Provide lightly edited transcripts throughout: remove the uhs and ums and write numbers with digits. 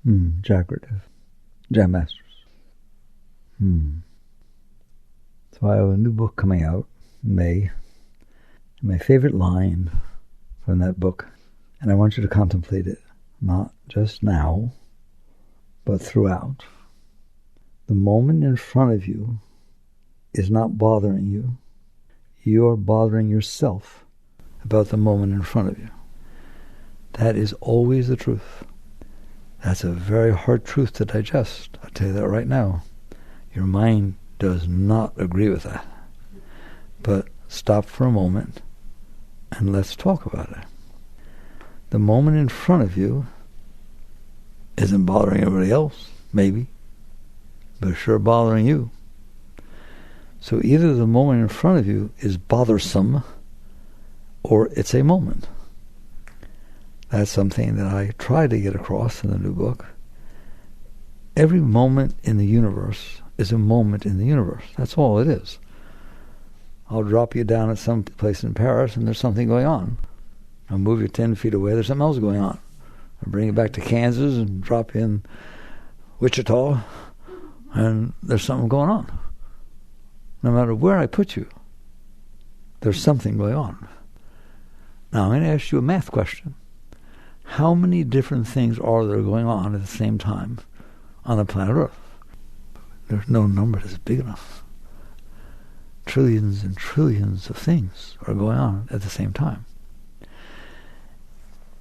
Jaggerative. Jam Masters. So I have a new book coming out in May. My favorite line from that book, and I want you to contemplate it, not just now, but throughout. The moment in front of you is not bothering you. You are bothering yourself about the moment in front of you. That is always the truth. That's a very hard truth to digest. I'll tell you that right now. Your mind does not agree with that. But stop for a moment and let's talk about it. The moment in front of you isn't bothering everybody else, maybe, but it's sure bothering you. So either the moment in front of you is bothersome or it's a moment. That's something that I try to get across in the new book. Every moment in the universe is a moment in the universe. That's all it is. I'll drop you down at some place in Paris and there's something going on. I'll move you 10 feet away, there's something else going on. I'll bring you back to Kansas and drop you in Wichita and there's something going on. No matter where I put you, there's something going on. Now I'm going to ask you a math question. How many different things are there going on at the same time on the planet Earth? There's no number that's big enough. Trillions and trillions of things are going on at the same time.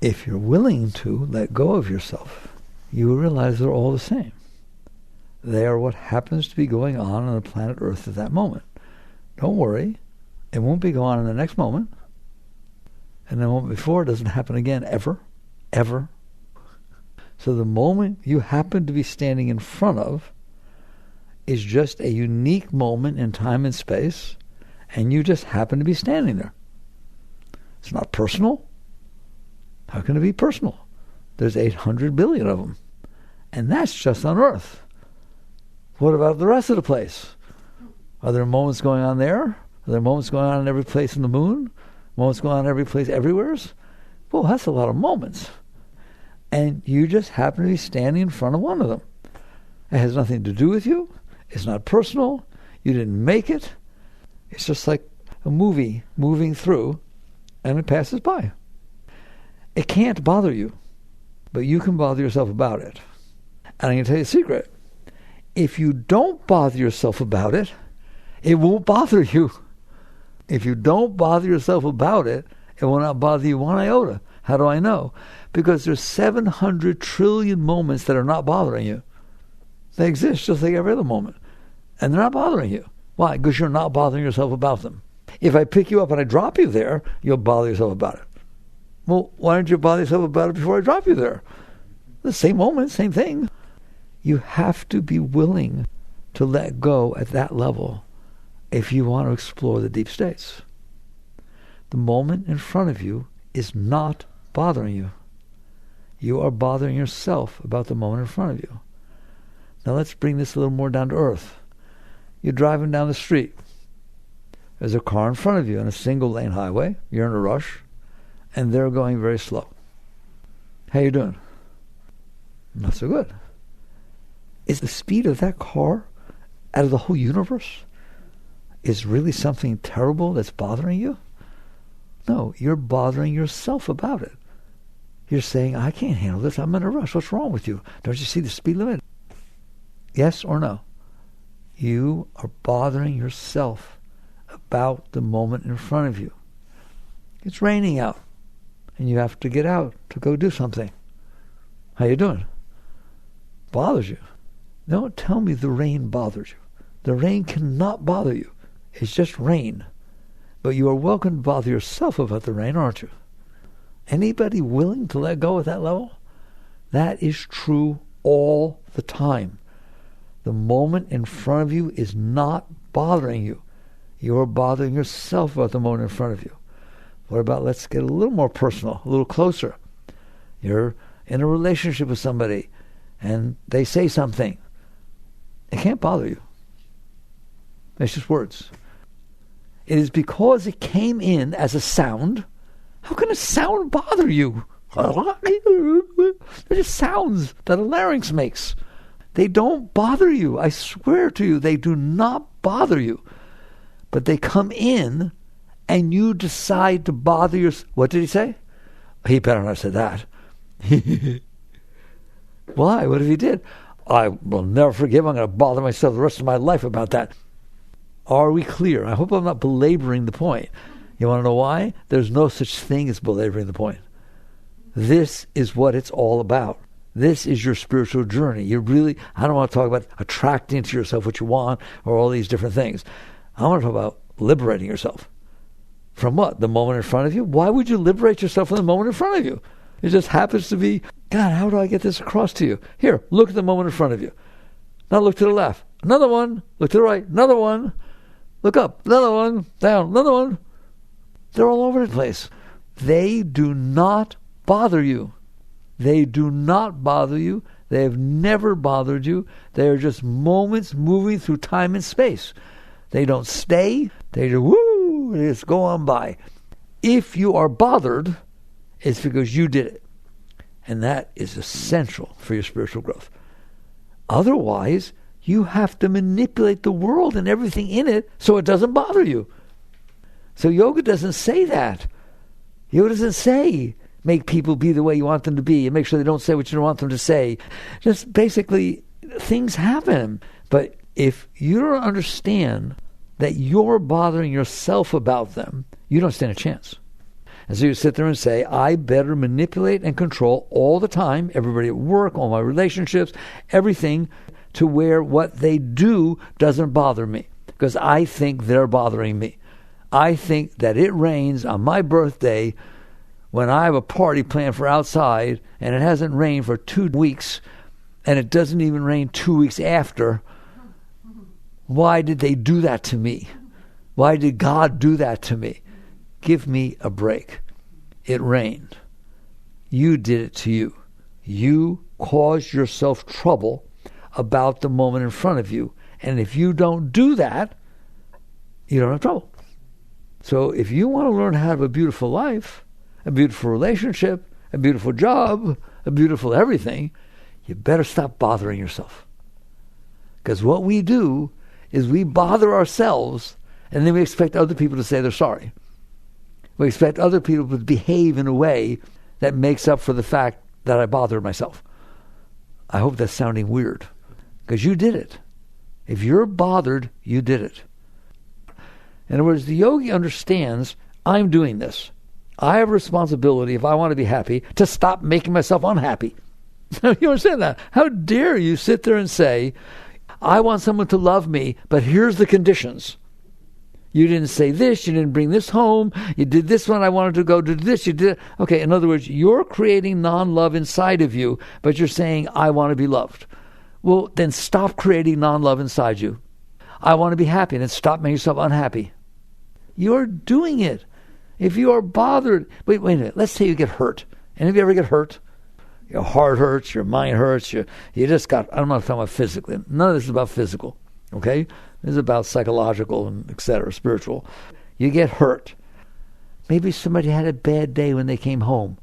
If you're willing to let go of yourself, you will realize they're all the same. They are what happens to be going on the planet Earth at that moment. Don't worry, it won't be going on in the next moment. And the moment before it doesn't happen again ever. Ever. So the moment you happen to be standing in front of is just a unique moment in time and space, and you just happen to be standing there. It's not personal. How can it be personal? There's 800 billion of them. And that's just on Earth. What about the rest of the place? Are there moments going on there? Are there moments going on in every place in the moon? Moments going on in every place everywhere? Well, that's a lot of moments. And you just happen to be standing in front of one of them. It has nothing to do with you. It's not personal. You didn't make it. It's just like a movie moving through, and it passes by. It can't bother you, but you can bother yourself about it. And I'm going to tell you a secret. If you don't bother yourself about it, it won't bother you. If you don't bother yourself about it, it will not bother you one iota. How do I know? Because there's 700 trillion moments that are not bothering you. They exist just like every other moment. And they're not bothering you. Why? Because you're not bothering yourself about them. If I pick you up and I drop you there, you'll bother yourself about it. Well, why don't you bother yourself about it before I drop you there? The same moment, same thing. You have to be willing to let go at that level if you want to explore the deep states. The moment in front of you is not bothering you. You are bothering yourself about the moment in front of you. Now let's bring this a little more down to earth. You're driving down the street. There's a car in front of you on a single-lane highway. You're in a rush, and they're going very slow. How you doing? Not so good. Is the speed of that car out of the whole universe is really something terrible that's bothering you? No, you're bothering yourself about it. You're saying, I can't handle this. I'm in a rush. What's wrong with you? Don't you see the speed limit? Yes or no? You are bothering yourself about the moment in front of you. It's raining out, and you have to get out to go do something. How you doing? Bothers you. Don't tell me the rain bothers you. The rain cannot bother you. It's just rain. But you are welcome to bother yourself about the rain, aren't you? Anybody willing to let go at that level? That is true all the time. The moment in front of you is not bothering you. You are bothering yourself about the moment in front of you. What about, let's get a little more personal, a little closer. You're in a relationship with somebody, and they say something. It can't bother you. It's just words. It is because it came in as a sound. How can a sound bother you? They're just sounds that a larynx makes. They don't bother you. I swear to you, they do not bother you. But they come in, and you decide to bother yourself. What did he say? He better not have said that. Why? What if he did? I will never forgive him. I'm going to bother myself the rest of my life about that. Are we clear? I hope I'm not belaboring the point. You want to know why? There's no such thing as belaboring the point. This is what it's all about. This is your spiritual journey. I don't want to talk about attracting to yourself what you want or all these different things. I want to talk about liberating yourself. From what? The moment in front of you? Why would you liberate yourself from the moment in front of you? It just happens to be, God, how do I get this across to you? Here, look at the moment in front of you. Now look to the left. Another one. Look to the right. Another one. Look up. Another one. Down. Another one. They're all over the place. They do not bother you. They do not bother you. They have never bothered you. They are just moments moving through time and space. They don't stay. They just go on by. If you are bothered, it's because you did it. And that is essential for your spiritual growth. Otherwise, you have to manipulate the world and everything in it so it doesn't bother you. So yoga doesn't say that. Yoga doesn't say make people be the way you want them to be and make sure they don't say what you don't want them to say. Just basically, things happen. But if you don't understand that you're bothering yourself about them, you don't stand a chance. And so you sit there and say, I better manipulate and control all the time, everybody at work, all my relationships, everything, to where what they do doesn't bother me. Because I think they're bothering me. I think that it rains on my birthday when I have a party planned for outside and it hasn't rained for 2 weeks and it doesn't even rain 2 weeks after. Why did they do that to me? Why did God do that to me? Give me a break. It rained. You did it to you. You caused yourself trouble about the moment in front of you. And if you don't do that, you don't have trouble. So if you want to learn how to have a beautiful life, a beautiful relationship, a beautiful job, a beautiful everything, you better stop bothering yourself. Because what we do is we bother ourselves and then we expect other people to say they're sorry. We expect other people to behave in a way that makes up for the fact that I bothered myself. I hope that's sounding weird. Because you did it. If you're bothered, you did it. In other words, the yogi understands, I'm doing this. I have a responsibility, if I want to be happy, to stop making myself unhappy. You understand that? How dare you sit there and say, I want someone to love me, but here's the conditions. You didn't say this, you didn't bring this home, you did this one, I wanted to go do this, you did. Okay, in other words, you're creating non-love inside of you, but you're saying, I want to be loved. Well, then stop creating non-love inside you. I want to be happy, and then stop making yourself unhappy. You're doing it. If you are bothered, wait a minute, let's say you get hurt. Any of you ever get hurt? Your heart hurts, your mind hurts, you just got, I'm not talking about physically. None of this is about physical, okay? This is about psychological and et cetera, spiritual. You get hurt. Maybe somebody had a bad day when they came home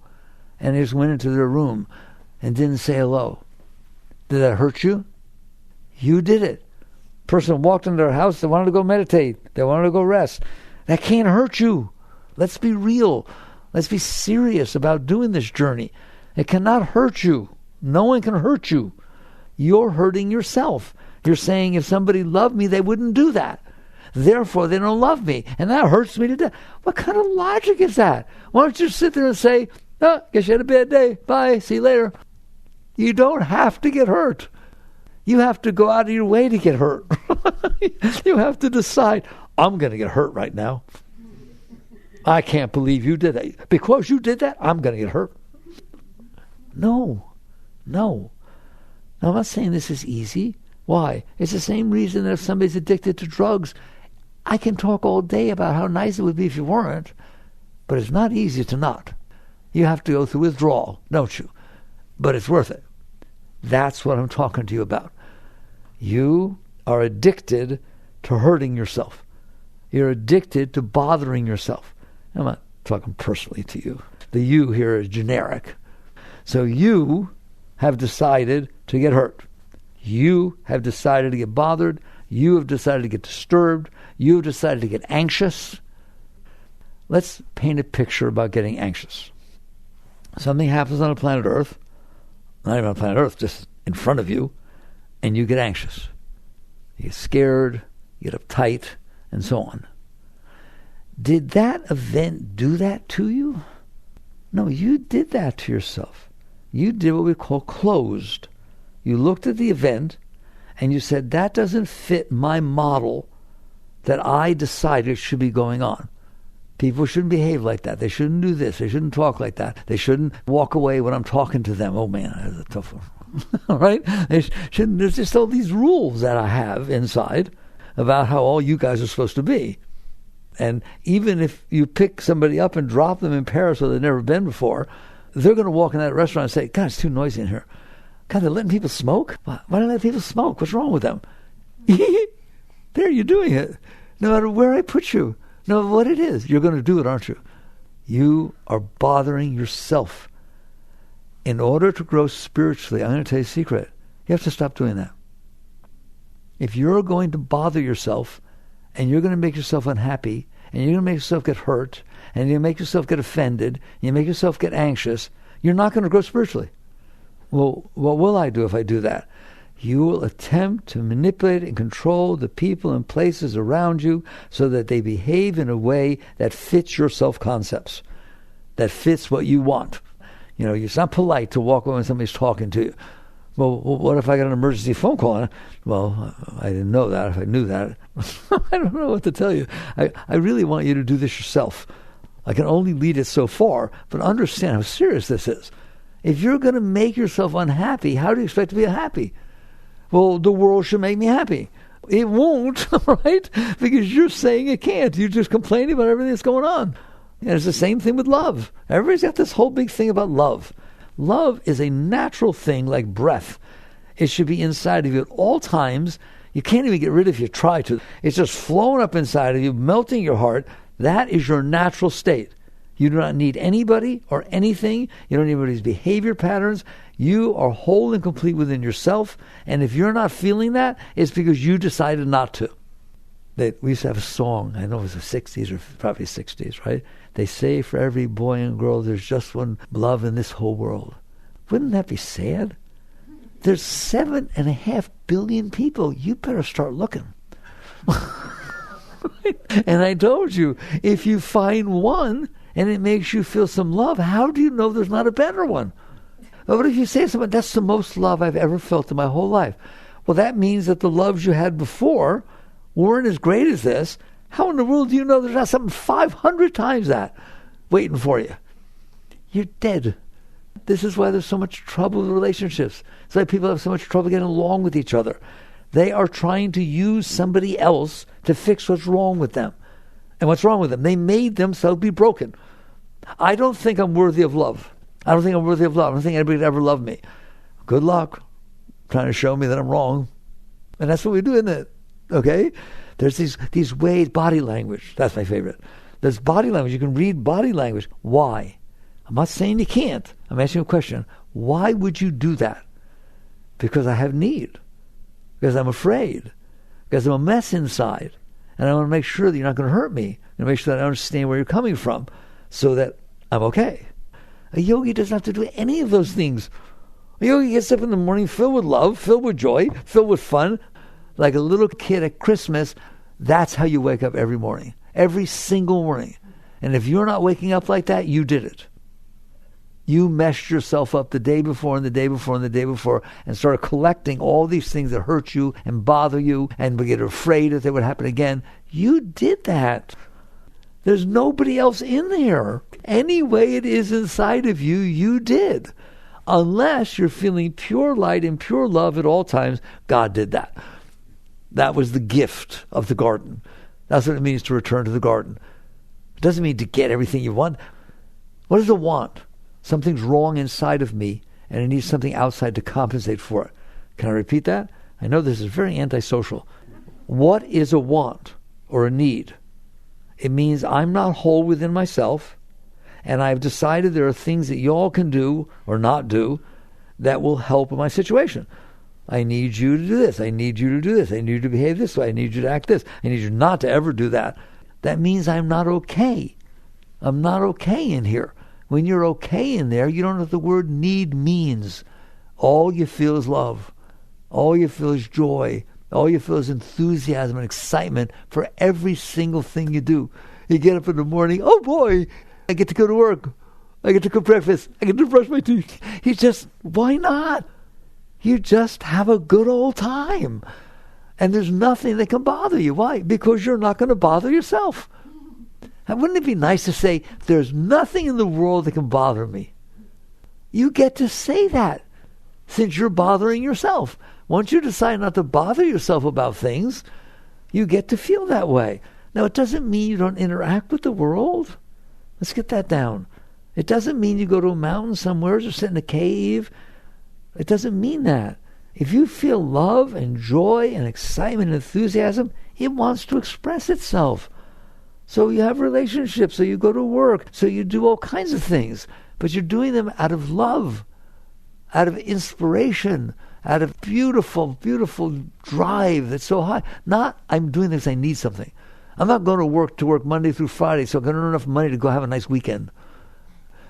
and they just went into their room and didn't say hello. Did that hurt you? You did it. Person walked into their house, they wanted to go meditate. They wanted to go rest. That can't hurt you. Let's be real. Let's be serious about doing this journey. It cannot hurt you. No one can hurt you. You're hurting yourself. You're saying if somebody loved me, they wouldn't do that. Therefore, they don't love me. And that hurts me to death. What kind of logic is that? Why don't you sit there and say, guess you had a bad day. Bye. See you later. You don't have to get hurt. You have to go out of your way to get hurt. You have to decide, I'm going to get hurt right now. I can't believe you did that. Because you did that, I'm going to get hurt. No. Now, I'm not saying this is easy. Why? It's the same reason that if somebody's addicted to drugs, I can talk all day about how nice it would be if you weren't, but it's not easy to not. You have to go through withdrawal, don't you? But it's worth it. That's what I'm talking to you about. You are addicted to hurting yourself. You're addicted to bothering yourself. I'm not talking personally to you. The you here is generic. So you have decided to get hurt. You have decided to get bothered. You have decided to get disturbed. You have decided to get anxious. Let's paint a picture about getting anxious. Something happens on planet Earth, not even on planet Earth, just in front of you, and you get anxious. You get scared, you get uptight, and so on. Did that event do that to you? No, you did that to yourself. You did what we call closed. You looked at the event and you said, that doesn't fit my model that I decided should be going on. People shouldn't behave like that. They shouldn't do this. They shouldn't talk like that. They shouldn't walk away when I'm talking to them. Oh man, that's a tough one. All right? They shouldn't. There's just all these rules that I have inside about how all you guys are supposed to be. And even if you pick somebody up and drop them in Paris where they've never been before, they're going to walk in that restaurant and say, God, it's too noisy in here. God, they're letting people smoke? Why don't they let people smoke? What's wrong with them? There, you're doing it. No matter where I put you, no matter what it is, you're going to do it, aren't you? You are bothering yourself. In order to grow spiritually, I'm going to tell you a secret. You have to stop doing that. If you're going to bother yourself, and you're going to make yourself unhappy, and you're going to make yourself get hurt, and you're going to make yourself get offended, and you make yourself get anxious, you're not going to grow spiritually. Well, what will I do if I do that? You will attempt to manipulate and control the people and places around you so that they behave in a way that fits your self-concepts, that fits what you want. You know, it's not polite to walk away when somebody's talking to you. Well, what if I got an emergency phone call? Well, I didn't know that. If I knew that, I don't know what to tell you. I really want you to do this yourself. I can only lead it so far, but understand how serious this is. If you're going to make yourself unhappy, how do you expect to be happy? Well, the world should make me happy. It won't, right? Because you're saying it can't. You're just complaining about everything that's going on. And it's the same thing with love. Everybody's got this whole big thing about love. Love is a natural thing like breath. It should be inside of you at all times. You can't even get rid of it if you try to. It's just flowing up inside of you, melting your heart. That is your natural state. You do not need anybody or anything. You don't need anybody's behavior patterns. You are whole and complete within yourself. And if you're not feeling that, it's because you decided not to. We used to have a song, I know it was the 60s or probably 60s, right? They say for every boy and girl, there's just one love in this whole world. Wouldn't that be sad? There's 7.5 billion people. You better start looking. And I told you, if you find one and it makes you feel some love, how do you know there's not a better one? But if you say something, that's the most love I've ever felt in my whole life. Well, that means that the loves you had before weren't as great as this. How in the world do you know there's not something 500 times that waiting for you? You're dead. This is why there's so much trouble in relationships. It's why people have so much trouble getting along with each other. They are trying to use somebody else to fix what's wrong with them. And what's wrong with them? They made themselves be broken. I don't think I'm worthy of love. I don't think I'm worthy of love. I don't think anybody would ever love me. Good luck trying to show me that I'm wrong. And that's what we do, isn't it? Okay? There's these ways, body language. That's my favorite. There's body language. You can read body language. Why? I'm not saying you can't. I'm asking you a question. Why would you do that? Because I have need. Because I'm afraid. Because I'm a mess inside. And I want to make sure that you're not going to hurt me. And make sure that I understand where you're coming from so that I'm okay. A yogi doesn't have to do any of those things. A yogi gets up in the morning filled with love, filled with joy, filled with fun. Like a little kid at Christmas, that's how you wake up every morning. Every single morning. And if you're not waking up like that, you did it. You messed yourself up the day before and the day before and the day before and started collecting all these things that hurt you and bother you and get afraid that they would happen again. You did that. There's nobody else in there. Any way it is inside of you, you did. Unless you're feeling pure light and pure love at all times, God did that. That was the gift of the garden. That's what it means to return to the garden. It doesn't mean to get everything you want. What does it want? Something's wrong inside of me, and it needs something outside to compensate for it. Can I repeat that? I know this is very antisocial. What is a want or a need? It means I'm not whole within myself, And I've decided there are things that y'all can do or not do that will help in my situation. I need you to do this. I need you to do this. I need you to behave this way. I need you to act this. I need you not to ever do that. That means I'm not okay. I'm not okay in here. When you're okay in there, you don't know what the word need means. All you feel is love. All you feel is joy. All you feel is enthusiasm and excitement for every single thing you do. You get up in the morning, oh boy, I get to go to work. I get to cook breakfast. I get to brush my teeth. Why not? You just have a good old time. And there's nothing that can bother you. Why? Because you're not going to bother yourself. And wouldn't it be nice to say, there's nothing in the world that can bother me? You get to say that since you're bothering yourself. Once you decide not to bother yourself about things, you get to feel that way. Now, it doesn't mean you don't interact with the world. Let's get that down. It doesn't mean you go to a mountain somewhere or sit in a cave. It doesn't mean that. If you feel love and joy and excitement and enthusiasm, it wants to express itself. So you have relationships, so you go to work, so you do all kinds of things. But you're doing them out of love, out of inspiration, out of beautiful, beautiful drive that's so high. Not, I'm doing this, I need something. I'm not going to work Monday through Friday so I can earn enough money to go have a nice weekend.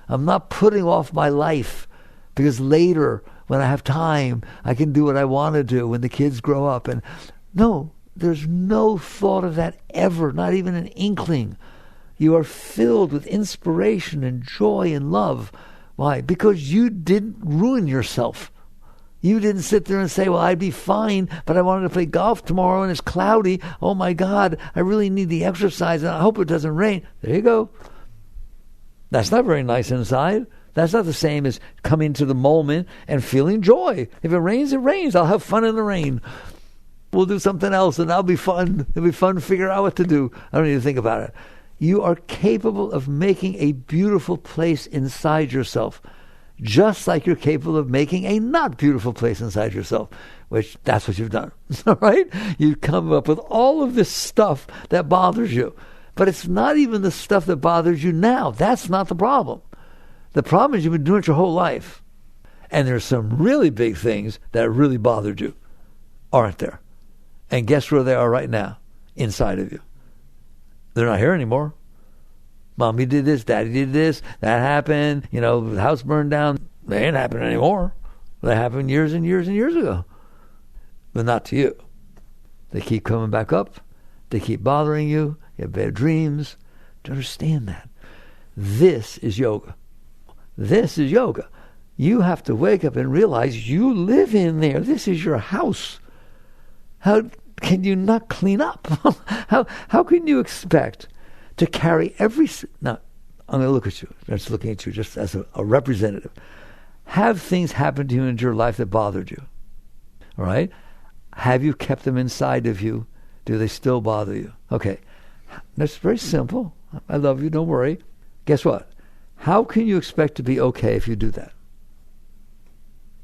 I'm not putting off my life because later, when I have time, I can do what I want to do when the kids grow up. And no, there's no thought of that ever, not even an inkling. You are filled with inspiration and joy and love. Why? Because you didn't ruin yourself. You didn't sit there and say, well, I'd be fine, but I wanted to play golf tomorrow and it's cloudy. Oh my God, I really need the exercise and I hope it doesn't rain. There you go. That's not very nice inside. That's not the same as coming to the moment and feeling joy. If it rains, it rains. I'll have fun in the rain. We'll do something else and that'll be fun. It'll be fun to figure out what to do. I don't need to think about it. You are capable of making a beautiful place inside yourself, just like you're capable of making a not beautiful place inside yourself, which that's what you've done, all right? You've come up with all of this stuff that bothers you, but it's not even the stuff that bothers you now. That's not the problem. The problem is you've been doing it your whole life, and there's some really big things that really bothered you, aren't there? And guess where they are right now? Inside of you. They're not here anymore. Mommy did this, Daddy did this, that happened, the house burned down. They ain't happening anymore. They happened years and years and years ago. But not to you. They keep coming back up. They keep bothering you. You have bad dreams. Do you understand that? This is yoga. This is yoga. You have to wake up and realize you live in there. This is your house. How can you not clean up? How can you expect to carry every... Now, I'm going to look at you. I'm just looking at you just as a representative. Have things happen to you in your life that bothered you? All right? Have you kept them inside of you? Do they still bother you? Okay. That's very simple. I love you. Don't worry. Guess what? How can you expect to be okay if you do that?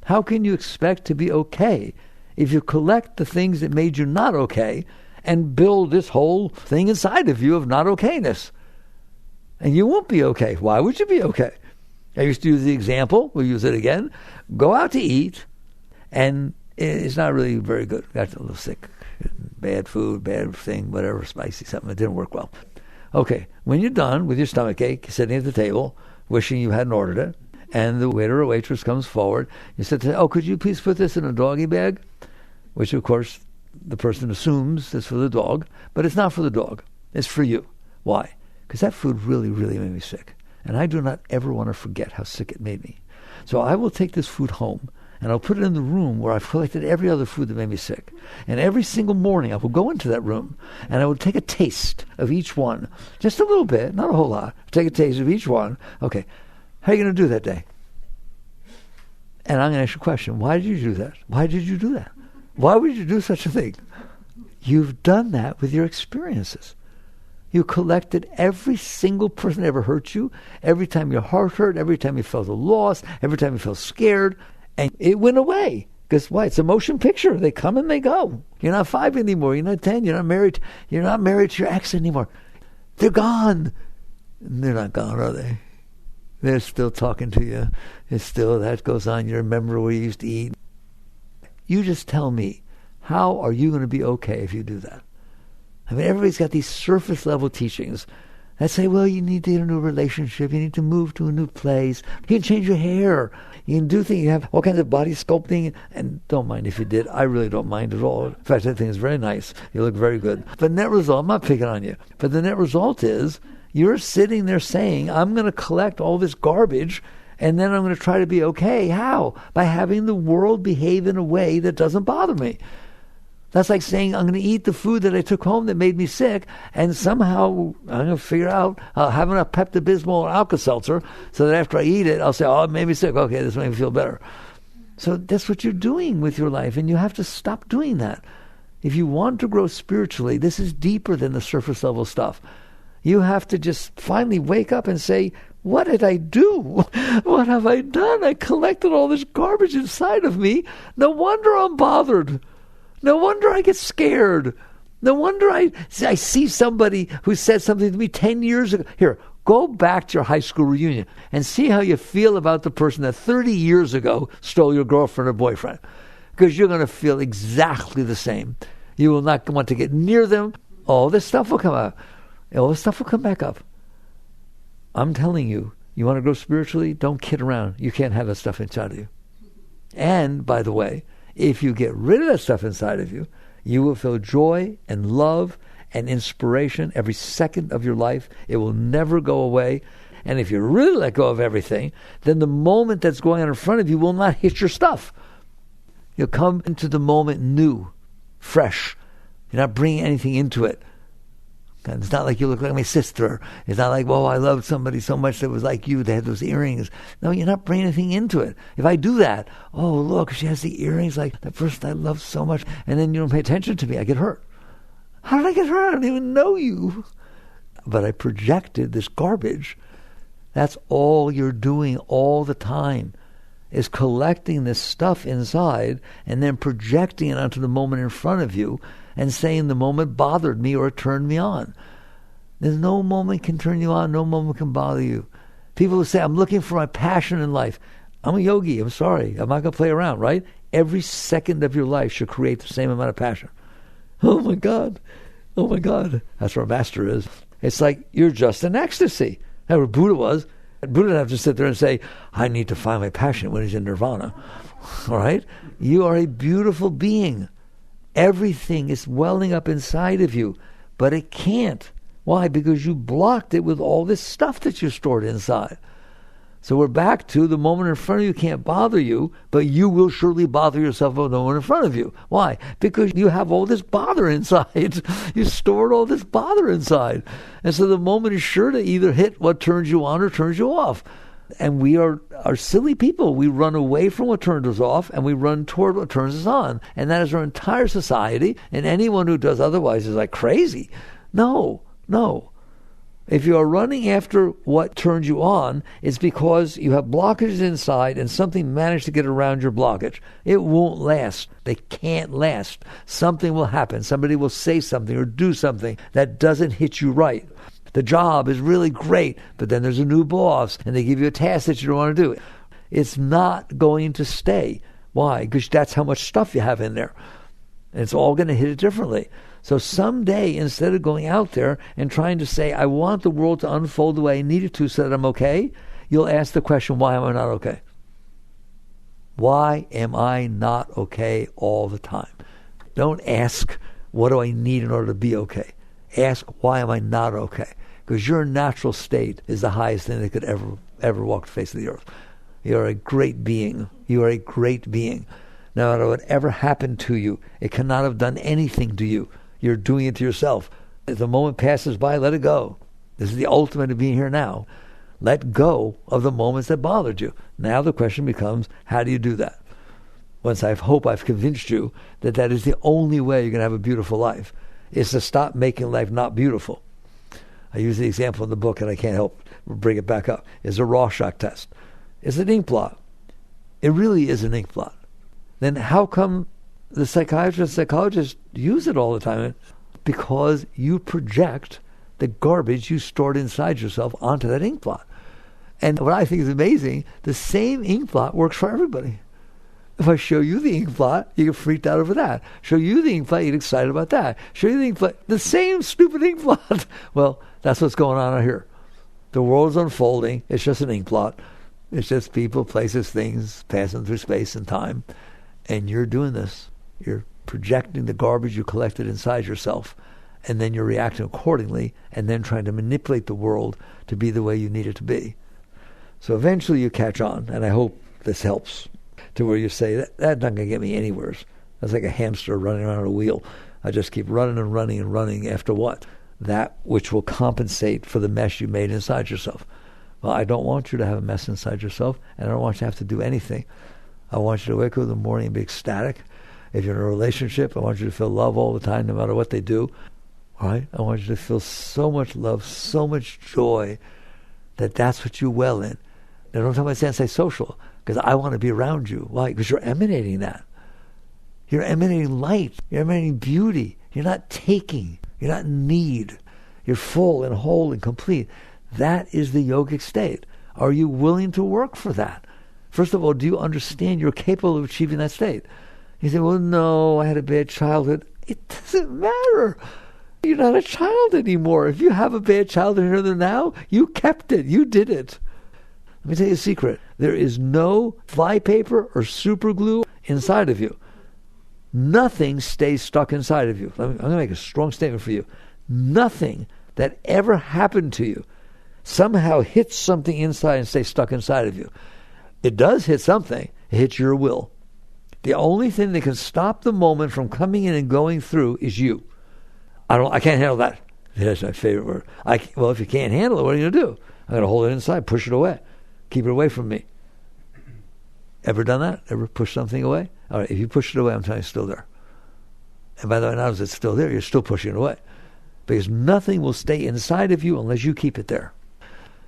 How can you expect to be okay if you collect the things that made you not okay and build this whole thing inside of you of not okayness? And you won't be okay. Why would you be okay? I used to use the example. We'll use it again. Go out to eat, and it's not really very good. Got a little sick. Bad food, bad thing, whatever, spicy, something that didn't work well. Okay, when you're done with your stomach ache, sitting at the table, wishing you hadn't ordered it, and the waiter or waitress comes forward, you said, could you please put this in a doggy bag? Which, of course, the person assumes is for the dog, but it's not for the dog. It's for you. Why? Because that food really, really made me sick. And I do not ever want to forget how sick it made me. So I will take this food home, and I'll put it in the room where I've collected every other food that made me sick. And every single morning I will go into that room, and I will take a taste of each one. Just a little bit, not a whole lot. Take a taste of each one. Okay, how are you going to do that day? And I'm going to ask you a question. Why did you do that? Why did you do that? Why would you do such a thing? You've done that with your experiences. You collected every single person that ever hurt you, every time your heart hurt, every time you felt a loss, every time you felt scared, and it went away. Because why? It's a motion picture. They come and they go. You're not 5 anymore. You're not 10. You're not married. You're not married to your ex anymore. They're gone. They're not gone, are they? They're still talking to you. It's still, that goes on. You remember where you used to eat. You just tell me, how are you going to be okay if you do that? I mean, everybody's got these surface level teachings that say, well, you need to get a new relationship. You need to move to a new place. You can change your hair. You can do things. You have all kinds of body sculpting. And don't mind if you did. I really don't mind at all. In fact, I think it's very nice. You look very good. But net result, I'm not picking on you. But the net result is you're sitting there saying, I'm going to collect all this garbage and then I'm going to try to be okay. How? By having the world behave in a way that doesn't bother me. That's like saying, I'm going to eat the food that I took home that made me sick, and somehow I'm going to figure out I'll have enough Pepto-Bismol or Alka-Seltzer so that after I eat it, I'll say, oh, it made me sick. Okay, this made me feel better. So that's what you're doing with your life, and you have to stop doing that. If you want to grow spiritually, this is deeper than the surface level stuff. You have to just finally wake up and say, what did I do? What have I done? I collected all this garbage inside of me. No wonder I'm bothered. No wonder I get scared. No wonder I see somebody who said something to me 10 years ago. Here, go back to your high school reunion and see how you feel about the person that 30 years ago stole your girlfriend or boyfriend. Because you're going to feel exactly the same. You will not want to get near them. All this stuff will come out. All this stuff will come back up. I'm telling you, you want to grow spiritually? Don't kid around. You can't have that stuff inside of you. And, by the way, if you get rid of that stuff inside of you, you will feel joy and love and inspiration every second of your life. It will never go away. And if you really let go of everything, then the moment that's going on in front of you will not hit your stuff. You'll come into the moment new, fresh. You're not bringing anything into it. And it's not like you look like my sister. It's not like, I loved somebody so much that was like you. They had those earrings. No, you're not bringing anything into it. If I do that, look, she has the earrings like the person I loved so much, and then you don't pay attention to me, I get hurt. How did I get hurt? I don't even know you. But I projected this garbage. That's all you're doing all the time, is collecting this stuff inside and then projecting it onto the moment in front of you and saying the moment bothered me or it turned me on. There's no moment can turn you on, no moment can bother you. People who say, I'm looking for my passion in life. I'm a yogi, I'm sorry, I'm not going to play around, right? Every second of your life should create the same amount of passion. Oh my God, that's where a master is. It's like you're just in ecstasy. That's where Buddha was. Buddha didn't have to sit there and say, I need to find my passion when he's in nirvana. All right? You are a beautiful being. Everything is welling up inside of you, but it can't. Why? Because you blocked it with all this stuff that you stored inside. So we're back to the moment in front of you can't bother you, but you will surely bother yourself with the moment in front of you. Why? Because you have all this bother inside. You stored all this bother inside. And so the moment is sure to either hit what turns you on or turns you off. And we are silly people. We run away from what turns us off and we run toward what turns us on. And that is our entire society. And anyone who does otherwise is like crazy. No. If you are running after what turns you on, it's because you have blockages inside and something managed to get around your blockage. It won't last. They can't last. Something will happen. Somebody will say something or do something that doesn't hit you right. The job is really great, but then there's a new boss and they give you a task that you don't want to do. It's not going to stay. Why? Because that's how much stuff you have in there. And it's all going to hit it differently. So someday, instead of going out there and trying to say, I want the world to unfold the way I need it to so that I'm okay, you'll ask the question, why am I not okay? Why am I not okay all the time? Don't ask, what do I need in order to be okay? Ask, why am I not okay? Because your natural state is the highest thing that could ever walk the face of the earth. You are a great being. You are a great being. No matter whatever happened to you, it cannot have done anything to you. You're doing it to yourself. If the moment passes by, let it go. This is the ultimate of being here now. Let go of the moments that bothered you. Now the question becomes, how do you do that? Once I hope I've convinced you that that is the only way you're going to have a beautiful life, is to stop making life not beautiful. I use the example in the book, and I can't help bring it back up. It's a Rorschach test. It's an ink blot. It really is an ink blot. Then how come the psychologists use it all the time? Because you project the garbage you stored inside yourself onto that ink blot. And what I think is amazing, the same ink blot works for everybody. If I show you the ink blot, you get freaked out over that. Show you the ink blot, you get excited about that. Show you the ink blot, the same stupid ink blot. Well, that's what's going on out here. The world's unfolding. It's just an ink blot. It's just people, places, things passing through space and time. And you're doing this. You're projecting the garbage you collected inside yourself. And then you're reacting accordingly and then trying to manipulate the world to be the way you need it to be. So eventually you catch on, and I hope this helps, to where you say, that's not going to get me anywhere. That's like a hamster running around a wheel. I just keep running and running and running after what? That which will compensate for the mess you made inside yourself. Well, I don't want you to have a mess inside yourself, and I don't want you to have to do anything. I want you to wake up in the morning and be ecstatic. If you're in a relationship, I want you to feel love all the time, no matter what they do. All right? I want you to feel so much love, so much joy, that's what you well in. Now, don't talk about antisocial, because I want to be around you. Why? Because you're emanating that. You're emanating light. You're emanating beauty. You're not taking. You're not in need. You're full and whole and complete. That is the yogic state. Are you willing to work for that? First of all, do you understand you're capable of achieving that state? You say, well, no, I had a bad childhood. It doesn't matter. You're not a child anymore. If you have a bad childhood here and now, you kept it. You did it. Let me tell you a secret. There is no flypaper or super glue inside of you. Nothing stays stuck inside of you. I'm going to make a strong statement for you. Nothing that ever happened to you somehow hits something inside and stays stuck inside of you. It does hit something. It hits your will. The only thing that can stop the moment from coming in and going through is you. I can't handle that. That's my favorite word. Well, if you can't handle it, what are you going to do? I'm going to hold it inside, push it away. Keep it away from me. Ever done that? Ever push something away? All right, if you push it away, I'm telling you, it's still there. And by the way, now that it's still there, you're still pushing it away. Because nothing will stay inside of you unless you keep it there.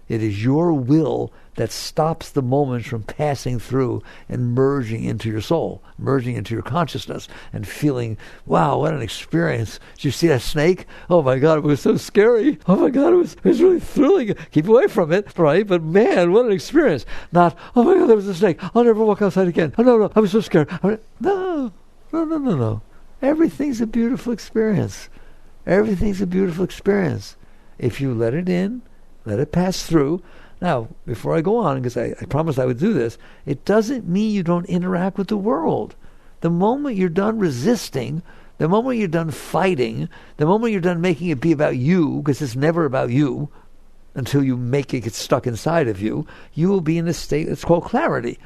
It is your will that stops the moments from passing through and merging into your soul, merging into your consciousness, and feeling, wow, what an experience. Did you see that snake? Oh my God, it was so scary. Oh my God, it was really thrilling. Keep away from it, right? But man, what an experience. Not, oh my God, there was a snake. I'll never walk outside again. Oh no, I was so scared. No. Everything's a beautiful experience. Everything's a beautiful experience. If you let it in, let it pass through. Now, before I go on, because I promised I would do this, it doesn't mean you don't interact with the world. The moment you're done resisting, the moment you're done fighting, the moment you're done making it be about you, because it's never about you until you make it get stuck inside of you, you will be in a state that's called clarity.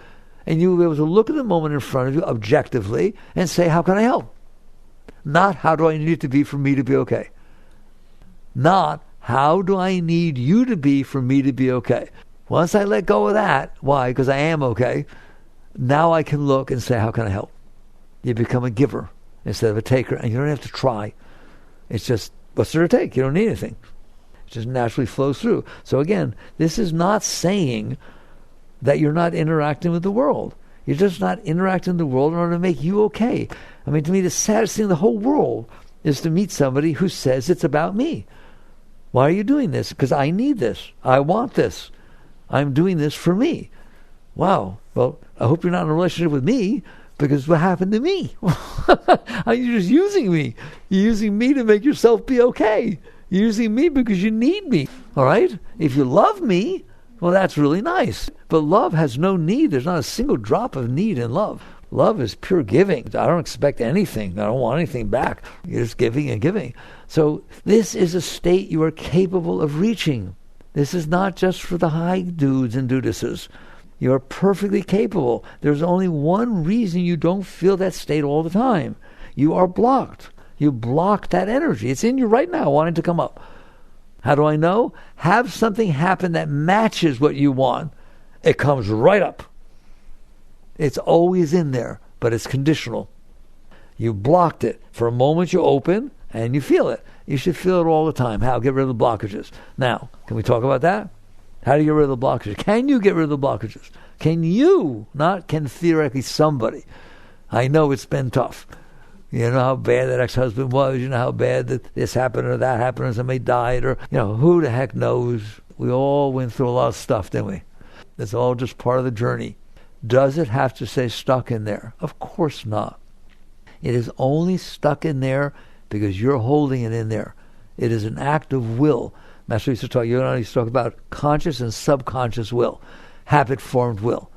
And you will be able to look at the moment in front of you objectively and say, how can I help? Not, how do I need it to be for me to be okay? Not, how do I need you to be for me to be okay? Once I let go of that, why? Because I am okay. Now I can look and say, how can I help? You become a giver instead of a taker, and you don't have to try. It's just, what's there to take? You don't need anything. It just naturally flows through. So again, this is not saying that you're not interacting with the world. You're just not interacting with the world in order to make you okay. I mean, to me, the saddest thing in the whole world is to meet somebody who says it's about me. Why are you doing this? Because I need this. I want this. I'm doing this for me. Wow. Well, I hope you're not in a relationship with me, because what happened to me? You're just using me. You're using me to make yourself be okay. You're using me because you need me. All right? If you love me, well, that's really nice. But love has no need. There's not a single drop of need in love. Love is pure giving. I don't expect anything. I don't want anything back. You're just giving and giving. So this is a state you are capable of reaching. This is not just for the high dudes and dudesses. You are perfectly capable. There's only one reason you don't feel that state all the time. You are blocked. You block that energy. It's in you right now wanting to come up. How do I know? Have something happen that matches what you want. It comes right up. It's always in there, but it's conditional. You blocked it. For a moment you open and you feel it. You should feel it all the time. How? Get rid of the blockages. Now, can we talk about that? How do you get rid of the blockages? Can you get rid of the blockages? Can you? Not can theoretically somebody. I know it's been tough. You know how bad that ex-husband was. You know how bad that this happened or that happened or somebody died or, who the heck knows. We all went through a lot of stuff, didn't we? It's all just part of the journey. Does it have to stay stuck in there? Of course not. It is only stuck in there because you're holding it in there. It is an act of will. Master used to talk about conscious and subconscious will, habit-formed will.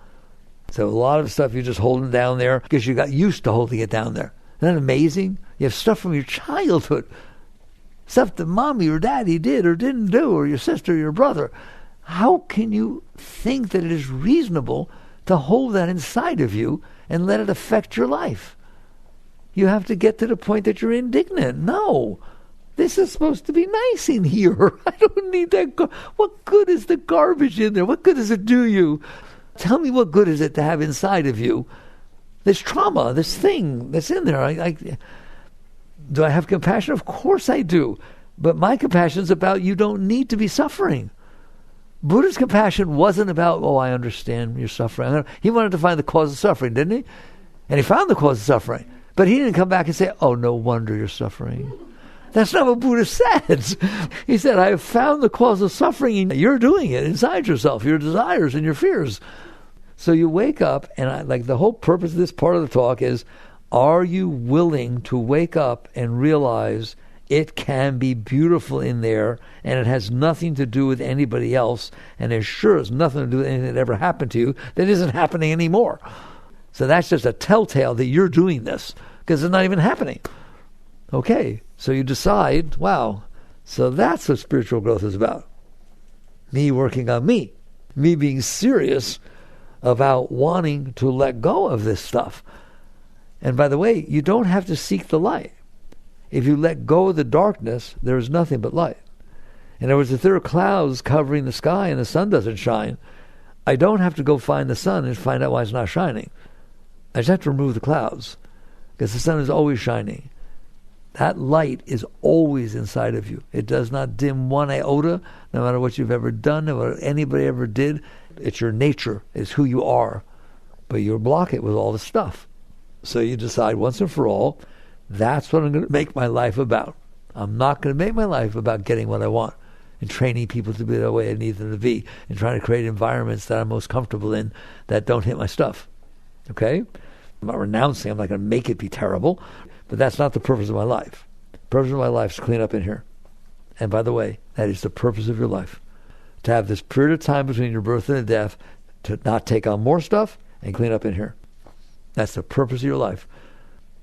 So a lot of stuff you're just holding down there because you got used to holding it down there. Isn't that amazing? You have stuff from your childhood, stuff that mommy or daddy did or didn't do, or your sister or your brother. How can you think that it is reasonable to hold that inside of you and let it affect your life? You have to get to the point that you're indignant. No, this is supposed to be nice in here. I don't need that. What good is the garbage in there? What good does it do you? Tell me, what good is it to have inside of you this trauma, this thing that's in there? Do I have compassion? Of course I do. But my compassion is about you don't need to be suffering. Buddha's compassion wasn't about, oh, I understand you're suffering. He wanted to find the cause of suffering, didn't he? And he found the cause of suffering. But he didn't come back and say, oh, no wonder you're suffering. That's not what Buddha said. He said, I have found the cause of suffering, and you're doing it inside yourself, your desires and your fears. So you wake up, and the whole purpose of this part of the talk is, are you willing to wake up and realize it can be beautiful in there, and it has nothing to do with anybody else, and it sure has nothing to do with anything that ever happened to you that isn't happening anymore. So that's just a telltale that you're doing this, because it's not even happening. Okay, so you decide, wow, so that's what spiritual growth is about. Me working on me being serious about wanting to let go of this stuff. And by the way, you don't have to seek the light. If you let go of the darkness, there is nothing but light. In other words, if there are clouds covering the sky and the sun doesn't shine, I don't have to go find the sun and find out why it's not shining. I just have to remove the clouds, because the sun is always shining. That light is always inside of you. It does not dim one iota, no matter what you've ever done, no matter what anybody ever did. It's your nature. It's who you are. But you block it with all the stuff. So you decide once and for all, that's what I'm going to make my life about. I'm not going to make my life about getting what I want and training people to be the way I need them to be and trying to create environments that I'm most comfortable in that don't hit my stuff. Okay? I'm not renouncing. I'm not going to make it be terrible. But that's not the purpose of my life. The purpose of my life is to clean up in here. And by the way, that is the purpose of your life. To have this period of time between your birth and death, to not take on more stuff and clean up in here. That's the purpose of your life.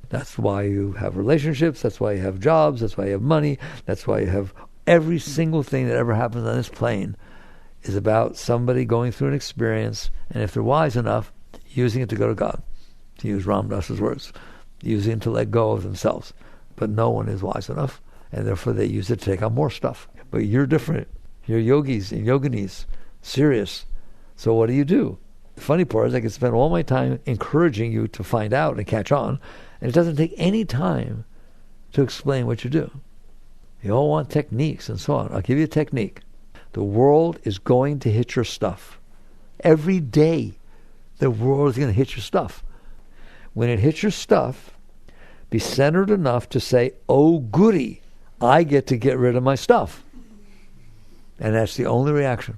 That's why you have relationships. That's why you have jobs. That's why you have money. That's why you have every single thing that ever happens on this plane is about somebody going through an experience, and if they're wise enough, using it to go to God, to use Ram Dass's words, using it to let go of themselves. But no one is wise enough, and therefore they use it to take on more stuff. But you're different. You're yogis and yoginis, serious. So what do? The funny part is I can spend all my time encouraging you to find out and catch on, and it doesn't take any time to explain what you do. You all want techniques and so on. I'll give you a technique. The world is going to hit your stuff. Every day, the world is going to hit your stuff. When it hits your stuff, be centered enough to say, oh goody, I get to get rid of my stuff. And that's the only reaction.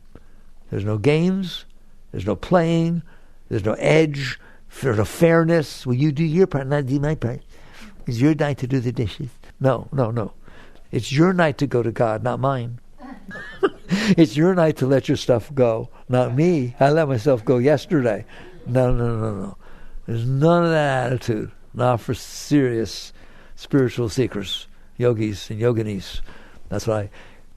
There's no games. There's no playing. There's no edge. There's no fairness. Well, you do your part, not do my part. It's your night to do the dishes. No. It's your night to go to God, not mine. It's your night to let your stuff go, not me. I let myself go yesterday. No. There's none of that attitude. Not for serious spiritual seekers, yogis and yoginis. That's why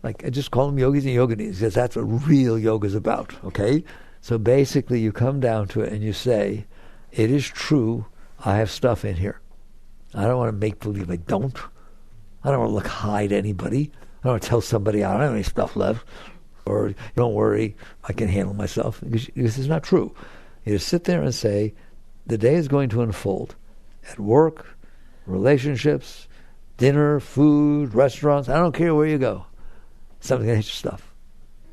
I just call them yogis and yoginis, because that's what real yoga is about, okay? So basically you come down to it and you say, it is true, I have stuff in here. I don't want to make believe I don't. I don't want to look high to anybody. I don't want to tell somebody I don't have any stuff left. Or, don't worry, I can handle myself. Because it's not true. You just sit there and say, the day is going to unfold. At work, relationships, dinner, food, restaurants, I don't care where you go. Something's going to hit your stuff.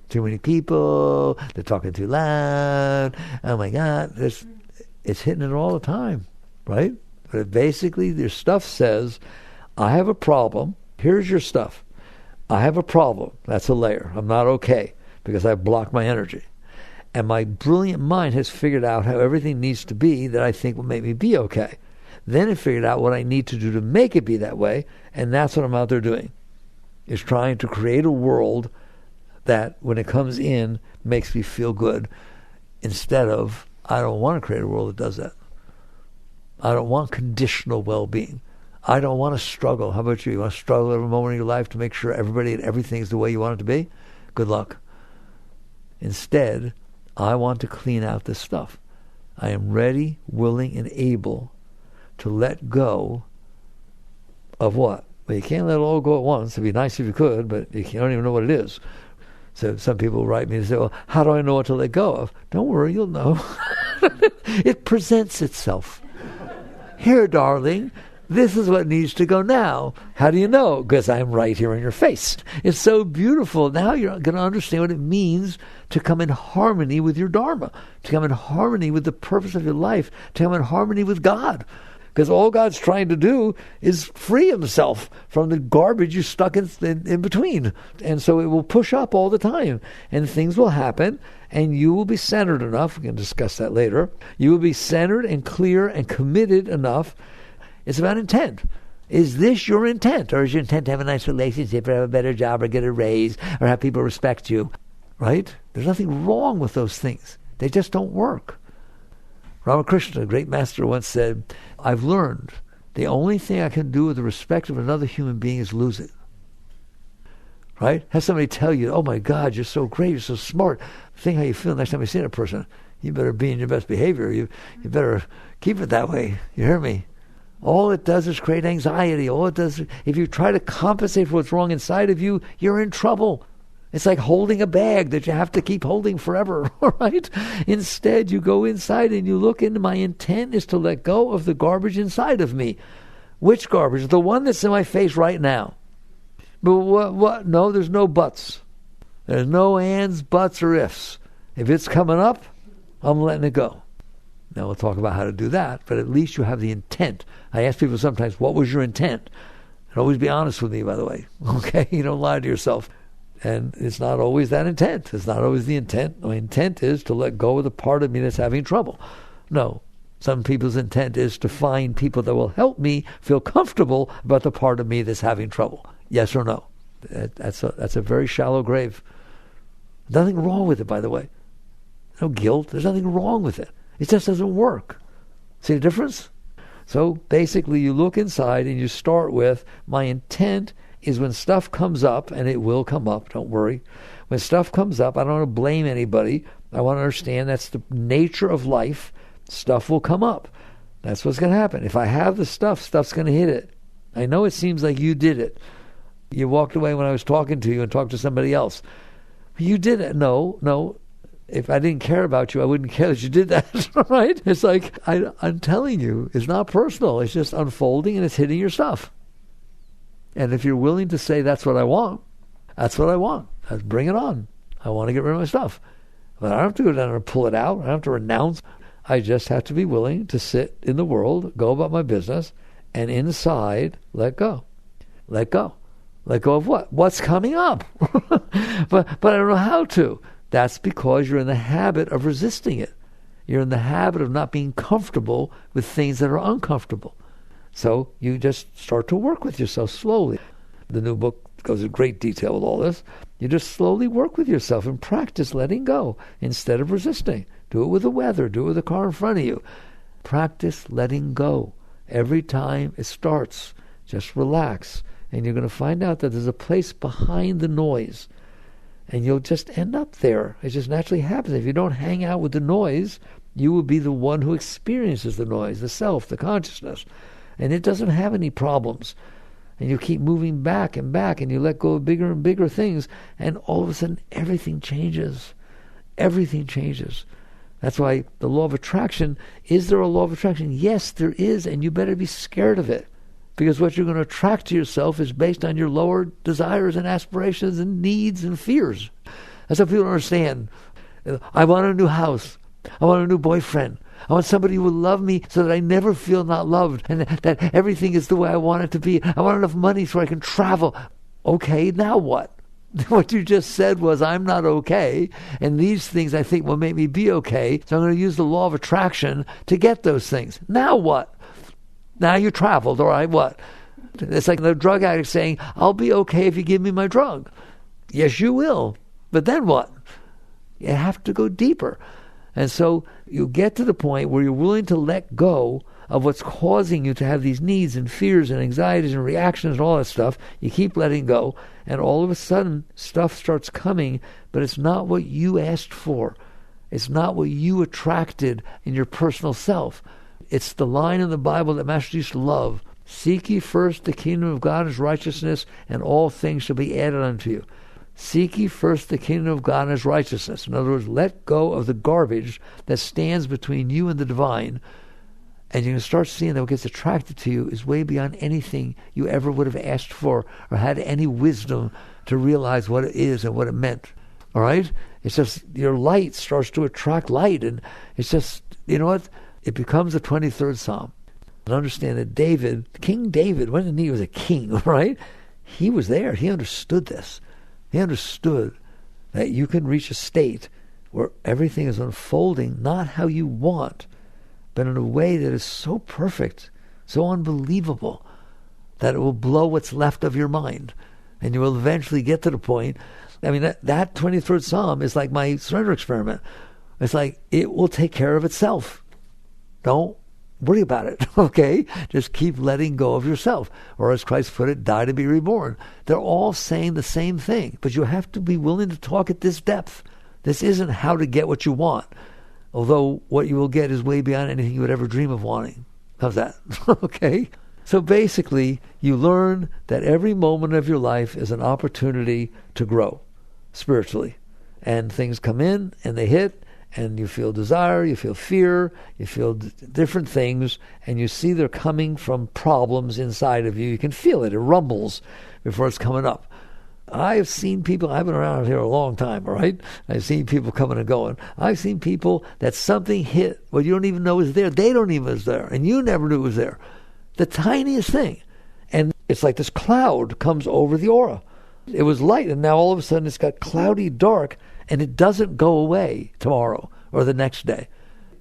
Too many people, they're talking too loud, oh my God. It's hitting it all the time, right? But basically, your stuff says, I have a problem. Here's your stuff. I have a problem. That's a layer. I'm not okay because I blocked my energy. And my brilliant mind has figured out how everything needs to be that I think will make me be okay. Then it figured out what I need to do to make it be that way, and that's what I'm out there doing, is trying to create a world that, when it comes in, makes me feel good, instead of, I don't want to create a world that does that. I don't want conditional well-being. I don't want to struggle. How about you? You want to struggle every moment of your life to make sure everybody and everything is the way you want it to be? Good luck. Instead, I want to clean out this stuff. I am ready, willing, and able to let go of what? Well, you can't let it all go at once. It'd be nice if you could, but you don't even know what it is. So some people write me and say, well, how do I know what to let go of? Don't worry, you'll know. It presents itself. Here, darling, this is what needs to go now. How do you know? Because I'm right here in your face. It's so beautiful. Now you're going to understand what it means to come in harmony with your Dharma, to come in harmony with the purpose of your life, to come in harmony with God. Because all God's trying to do is free himself from the garbage you stuck in between. And so it will push up all the time. And things will happen, and you will be centered enough. We can discuss that later. You will be centered and clear and committed enough. It's about intent. Is this your intent? Or is your intent to have a nice relationship, or have a better job, or get a raise, or have people respect you? Right? There's nothing wrong with those things. They just don't work. Ramakrishna, a great master, once said, I've learned the only thing I can do with the respect of another human being is lose it. Right? Have somebody tell you, oh my God, you're so great, you're so smart. Think how you feel next time you see that person. You better be in your best behavior. You better keep it that way. You hear me? All it does is create anxiety. All it does, if you try to compensate for what's wrong inside of you, you're in trouble. It's like holding a bag that you have to keep holding forever, all right? Instead, you go inside and you look into, my intent is to let go of the garbage inside of me. Which garbage? The one that's in my face right now. But what? No, there's no buts. There's no ands, buts, or ifs. If it's coming up, I'm letting it go. Now we'll talk about how to do that, but at least you have the intent. I ask people sometimes, what was your intent? And always be honest with me, by the way. Okay? You don't lie to yourself. And it's not always that intent. It's not always the intent. My intent is to let go of the part of me that's having trouble. No. Some people's intent is to find people that will help me feel comfortable about the part of me that's having trouble. Yes or no? That's a very shallow grave. Nothing wrong with it, by the way. No guilt. There's nothing wrong with it. It just doesn't work. See the difference? So basically you look inside and you start with, my intent is when stuff comes up, and it will come up, don't worry. When stuff comes up, I don't want to blame anybody. I want to understand that's the nature of life. Stuff will come up. That's what's going to happen. If I have the stuff, stuff's going to hit it. I know it seems like you did it. You walked away when I was talking to you and talked to somebody else. You did it. No. If I didn't care about you, I wouldn't care that you did that, right? It's like, I'm telling you, it's not personal. It's just unfolding and it's hitting your stuff. And if you're willing to say, that's what I want, that's what I want. Let's bring it on. I want to get rid of my stuff. But I don't have to go down and pull it out. I don't have to renounce. I just have to be willing to sit in the world, go about my business, and inside, let go. Let go. Let go of what? What's coming up? But I don't know how to. That's because you're in the habit of resisting it. You're in the habit of not being comfortable with things that are uncomfortable. So you just start to work with yourself slowly. The new book goes in great detail with all this. You just slowly work with yourself and practice letting go instead of resisting. Do it with the weather. Do it with the car in front of you. Practice letting go. Every time it starts, just relax. And you're going to find out that there's a place behind the noise. And you'll just end up there. It just naturally happens. If you don't hang out with the noise, you will be the one who experiences the noise, the self, the consciousness. And it doesn't have any problems. And you keep moving back, and you let go of bigger and bigger things, and all of a sudden everything changes. Everything changes. That's why the law of attraction, is there a law of attraction? Yes, there is, and you better be scared of it. Because what you're going to attract to yourself is based on your lower desires and aspirations and needs and fears. That's what people don't understand. I want a new house. I want a new boyfriend. I want somebody who will love me so that I never feel not loved and that everything is the way I want it to be. I want enough money so I can travel. Okay, now what? What you just said was, I'm not okay, and these things I think will make me be okay, so I'm going to use the law of attraction to get those things. Now what? Now you traveled, all right, what? It's like the drug addict saying, I'll be okay if you give me my drug. Yes, you will. But then what? You have to go deeper. And so you get to the point where you're willing to let go of what's causing you to have these needs and fears and anxieties and reactions and all that stuff. You keep letting go, and all of a sudden stuff starts coming, but it's not what you asked for. It's not what you attracted in your personal self. It's the line in the Bible that Master used to love. Seek ye first the kingdom of God and his righteousness, and all things shall be added unto you. Seek ye first the kingdom of God and his righteousness. In other words, let go of the garbage that stands between you and the divine, and you're going to start seeing that what gets attracted to you is way beyond anything you ever would have asked for or had any wisdom to realize what it is and what it meant. All right? It's just your light starts to attract light, and it's just, you know what? It becomes the 23rd Psalm. And understand that David, King David, when he was a king, right? He was there. He understood this. He understood that you can reach a state where everything is unfolding not how you want, but in a way that is so perfect, so unbelievable, that it will blow what's left of your mind. And you will eventually get to the point. I mean, that 23rd Psalm is like my surrender experiment. It's like it will take care of itself. Don't worry about it, okay? Just keep letting go of yourself. Or as Christ put it, die to be reborn. They're all saying the same thing, but you have to be willing to talk at this depth. This isn't how to get what you want, although what you will get is way beyond anything you would ever dream of wanting. How's that? Okay? So basically, you learn that every moment of your life is an opportunity to grow spiritually. And things come in and they hit, and you feel desire, you feel fear, you feel different things, and you see they're coming from problems inside of you. You can feel it. It rumbles before it's coming up. I've seen people, I've been around here a long time, all right? I've seen people coming and going. I've seen people that something hit, what you don't even know is there. They don't even know it's there, and you never knew it was there. The tiniest thing. And it's like this cloud comes over the aura. It was light, and now all of a sudden it's got cloudy dark, and it doesn't go away tomorrow or the next day.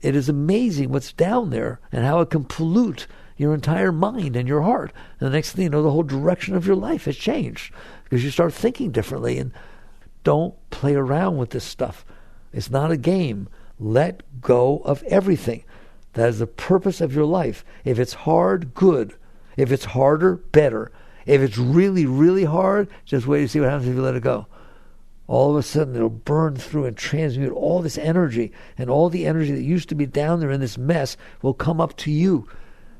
It is amazing what's down there and how it can pollute your entire mind and your heart. And the next thing you know, the whole direction of your life has changed because you start thinking differently. And don't play around with this stuff. It's not a game. Let go of everything. That is the purpose of your life. If it's hard, good. If it's harder, better. If it's really, really hard, just wait to see what happens if you let it go. All of a sudden it'll burn through and transmute all this energy, and all the energy that used to be down there in this mess will come up to you,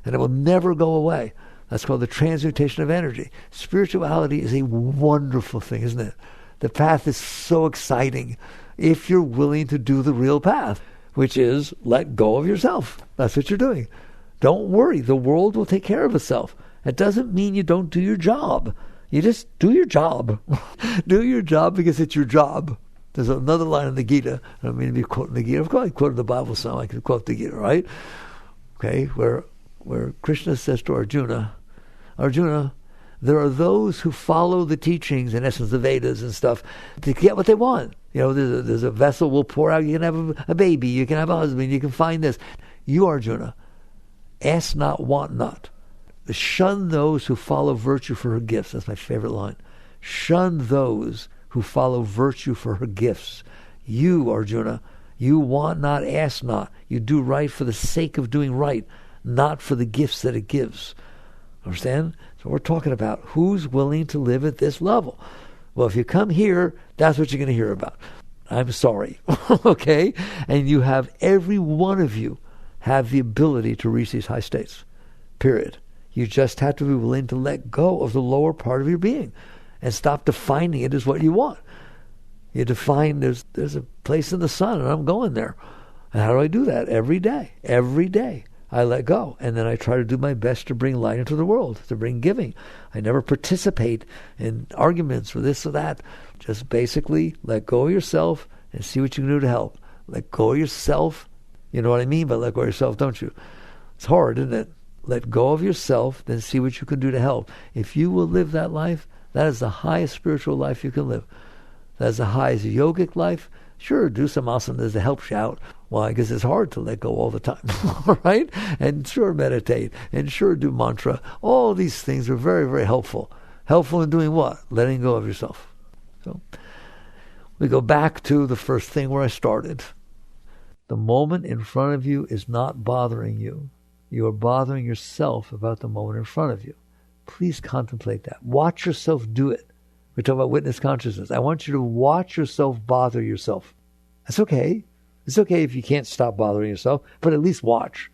and it will never go away. That's called the transmutation of energy. Spirituality is a wonderful thing, isn't it? The path is so exciting if you're willing to do the real path, which is let go of yourself. That's what you're doing. Don't worry. The world will take care of itself. It doesn't mean you don't do your job. You just do your job. Do your job because it's your job. There's another line in the Gita. I don't mean to be quoting the Gita. Of course, I quoted the Bible some. I can quote the Gita, right? Okay, where Krishna says to Arjuna, there are those who follow the teachings, in essence, the Vedas and stuff, to get what they want. You know, there's a vessel will pour out. You can have a baby. You can have a husband. You can find this. You, Arjuna, ask not, want not. Shun those who follow virtue for her gifts. That's my favorite line. Shun those who follow virtue for her gifts. You, Arjuna, you want not, ask not. You do right for the sake of doing right, not for the gifts that it gives. Understand? So we're talking about who's willing to live at this level. Well, if you come here, that's what you're going to hear about. I'm sorry. Okay? And you have, every one of you have the ability to reach these high states. Period. You just have to be willing to let go of the lower part of your being and stop defining it as what you want. You define there's a place in the sun and I'm going there. And how do I do that? Every day. Every day I let go. And then I try to do my best to bring light into the world, to bring giving. I never participate in arguments or this or that. Just basically let go of yourself and see what you can do to help. Let go of yourself. You know what I mean by let go of yourself, don't you? It's hard, isn't it? Let go of yourself, then see what you can do to help. If you will live that life, That is the highest spiritual life you can live. That is the highest yogic life. Sure, do some asanas to help you out. Why? Because it's hard to let go all the time, all right? And sure, meditate, and sure, do mantra. All these things are very, very helpful. Helpful in doing what? Letting go of yourself. So we go back to the first thing where I started. The moment in front of you is not bothering you. You are bothering yourself about the moment in front of you. Please contemplate that. Watch yourself do it. We're talking about witness consciousness. I want you to watch yourself bother yourself. That's okay. It's okay if you can't stop bothering yourself, but at least watch.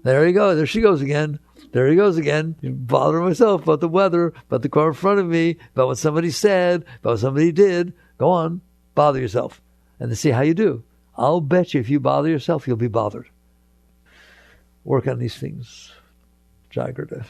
There you go. There she goes again. There he goes again. Bothering myself about the weather, about the car in front of me, about what somebody said, about what somebody did. Go on. Bother yourself. And to see how you do. I'll bet you if you bother yourself, you'll be bothered. Work on these things. Jai Gurudev.